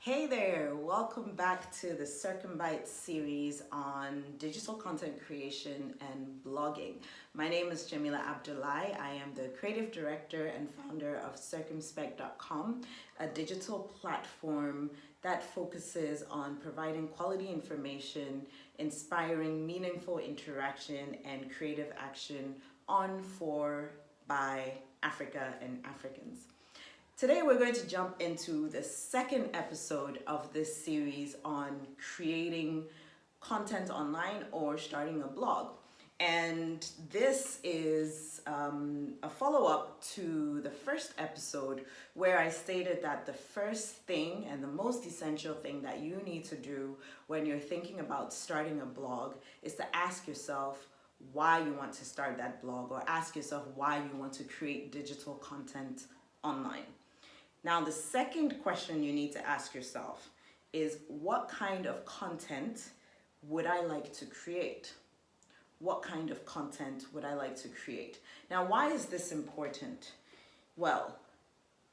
Hey there, welcome back to the Circum-Byte series on digital content creation and blogging. My name is Jemila Abdulai. I am the creative director and founder of Circum-Byte.com, a digital platform that focuses on providing quality information, inspiring meaningful interaction and creative action on, for, by Africa and Africans. Today we're going to jump into the second episode of this series on creating content online or starting a blog. And this is a follow-up to the first episode where I stated that the first thing and the most essential thing that you need to do when you're thinking about starting a blog is to ask yourself why you want to start that blog, or ask yourself why you want to create digital content online. Now, the second question you need to ask yourself is, what kind of content would I like to create? What kind of content would I like to create? Now, why is this important? Well,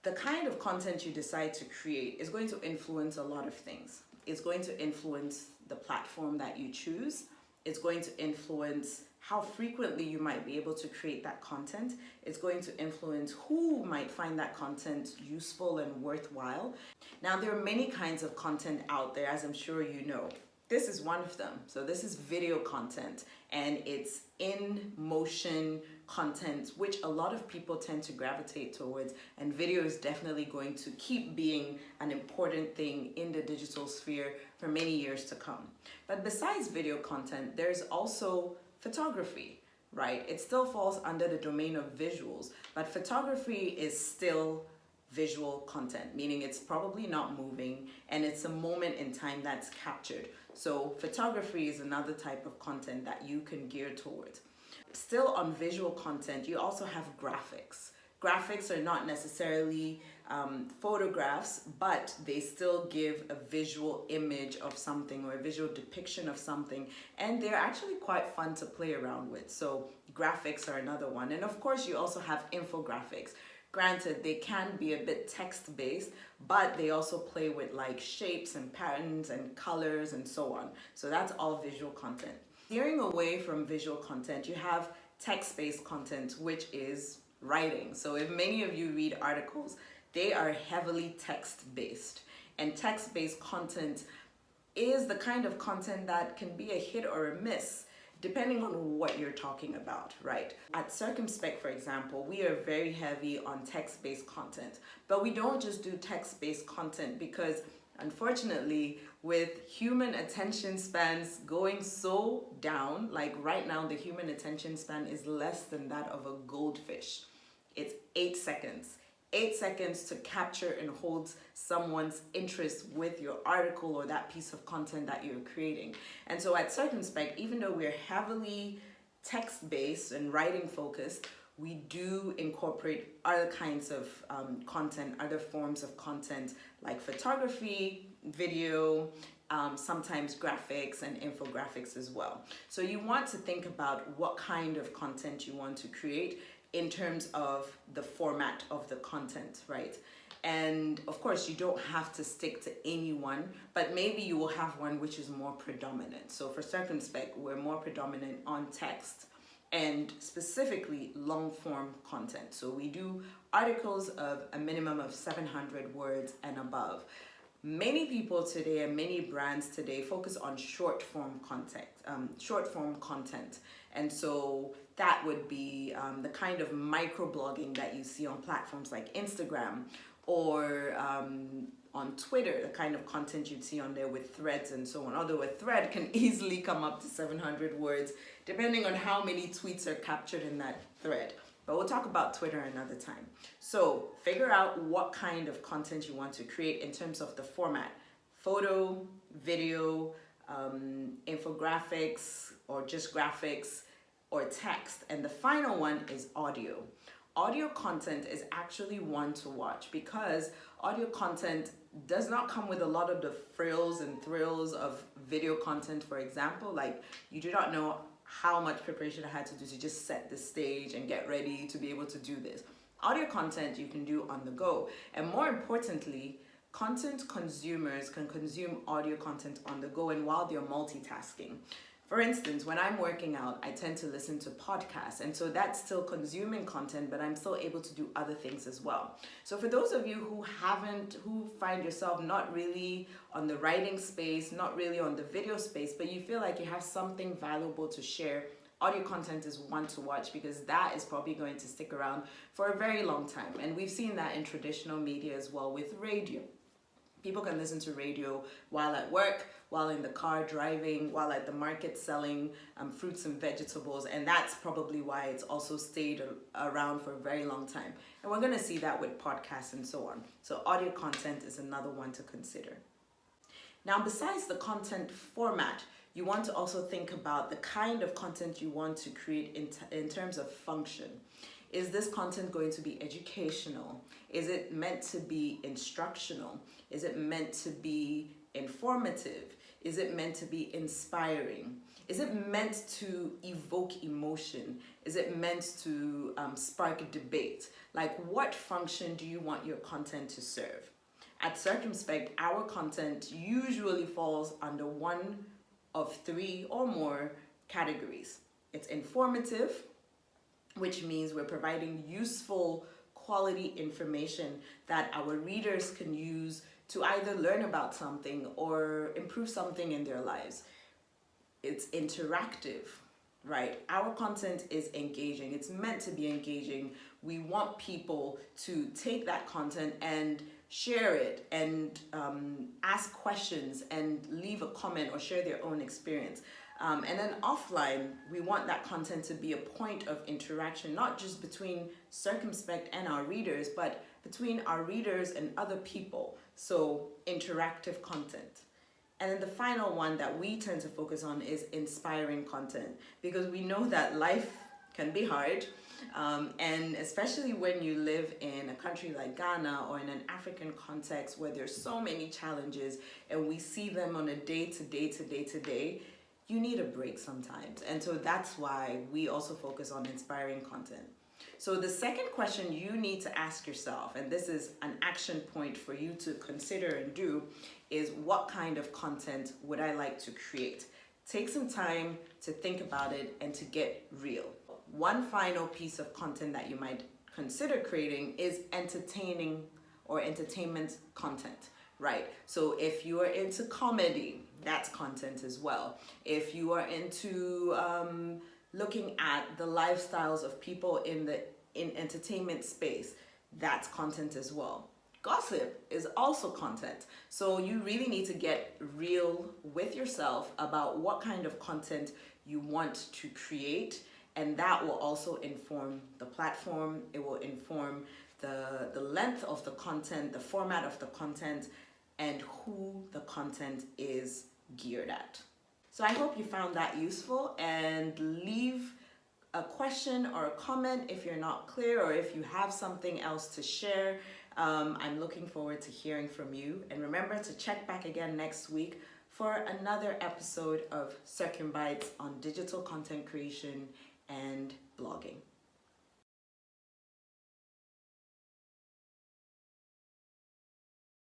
the kind of content you decide to create is going to influence a lot of things. It's going to influence the platform that you choose. It's going to influence how frequently you might be able to create that content. It's going to influence who might find that content useful and worthwhile. Now, there are many kinds of content out there, as I'm sure you know. This is one of them. So this is video content, and it's in motion content, which a lot of people tend to gravitate towards, and video is definitely going to keep being an important thing in the digital sphere for many years to come. But besides video content, there's also photography, right? It still falls under the domain of visuals, but photography is still visual content, meaning it's probably not moving and it's a moment in time that's captured. So photography is another type of content that you can gear towards. Still on visual content, you also have graphics. Graphics are not necessarily photographs, but they still give a visual image of something or a visual depiction of something, and they're actually quite fun to play around with. So graphics are another one. And of course, you also have infographics. Granted, they can be a bit text-based, but they also play with like shapes and patterns and colors and so on. So that's all visual content. Steering away from visual content, you have text-based content, which is writing. So if many of you read articles, they are heavily text-based. And text-based content is the kind of content that can be a hit or a miss, depending on what you're talking about, right? At Circum-Byte, for example, we are very heavy on text-based content. But we don't just do text-based content because, unfortunately, with human attention spans going so down, like right now, the human attention span is less than that of a goldfish. It's 8 seconds. 8 seconds to capture and hold someone's interest with your article or that piece of content that you're creating. And so at Circum-Byte, even though we're heavily text-based and writing focused, we do incorporate other kinds of content, other forms of content like photography, video, sometimes graphics and infographics as well. So you want to think about what kind of content you want to create in terms of the format of the content, right? And of course, you don't have to stick to any one, but maybe you will have one which is more predominant. So for Circum-Byte, we're more predominant on text and specifically long form content. So we do articles of a minimum of 700 words and above. Many people today and many brands today focus on short form content, and so that would be the kind of microblogging that you see on platforms like Instagram or on Twitter, the kind of content you'd see on there with threads and so on. Although a thread can easily come up to 700 words, depending on how many tweets are captured in that thread. But we'll talk about Twitter another time. So figure out what kind of content you want to create in terms of the format: photo, video, infographics, or just graphics, or text. And the final one is audio. Audio content is actually one to watch because audio content does not come with a lot of the frills and thrills of video content. For example, like you do not know how much preparation I had to do to just set the stage and get ready to be able to do this. Audio content you can do on the go. And more importantly, content consumers can consume audio content on the go and while they're multitasking. For instance, when I'm working out, I tend to listen to podcasts, and so that's still consuming content, but I'm still able to do other things as well. So for those of you who find yourself not really on the writing space, not really on the video space, but you feel like you have something valuable to share, audio content is one to watch, because that is probably going to stick around for a very long time. And we've seen that in traditional media as well with radio. People can listen to radio while at work, while in the car driving, while at the market selling fruits and vegetables, and that's probably why it's also stayed around for a very long time. And we're going to see that with podcasts and so on. So audio content is another one to consider. Now, besides the content format, you want to also think about the kind of content you want to create in terms of function. Is this content going to be educational? Is it meant to be instructional? Is it meant to be informative? Is it meant to be inspiring? Is it meant to evoke emotion? Is it meant to spark a debate? Like, what function do you want your content to serve? At Circum-Byte, our content usually falls under one of three or more categories. It's informative, which means we're providing useful quality information that our readers can use to either learn about something or improve something in their lives. It's interactive, right? Our content is engaging. It's meant to be engaging. We want people to take that content and share it and ask questions and leave a comment or share their own experience. And then offline, we want that content to be a point of interaction, not just between Circum-Byte and our readers, but between our readers and other people. So interactive content. And then the final one that we tend to focus on is inspiring content, because we know that life can be hard. And especially when you live in a country like Ghana or in an African context where there's so many challenges and we see them on a day-to-day, you need a break sometimes. And so that's why we also focus on inspiring content. So the second question you need to ask yourself, and this is an action point for you to consider and do, is what kind of content would I like to create? Take some time to think about it and to get real. One final piece of content that you might consider creating is entertaining or entertainment content, right? So if you are into comedy, that's content as well. If you are into looking at the lifestyles of people in entertainment space, that's content as well. Gossip is also content. So you really need to get real with yourself about what kind of content you want to create, and that will also inform the platform. It will inform the length of the content, the format of the content, and who the content is geared at. So I hope you found that useful, and leave a question or a comment if you're not clear or if you have something else to share. I'm looking forward to hearing from you. And remember to check back again next week for another episode of Circum-Byte on digital content creation and blogging.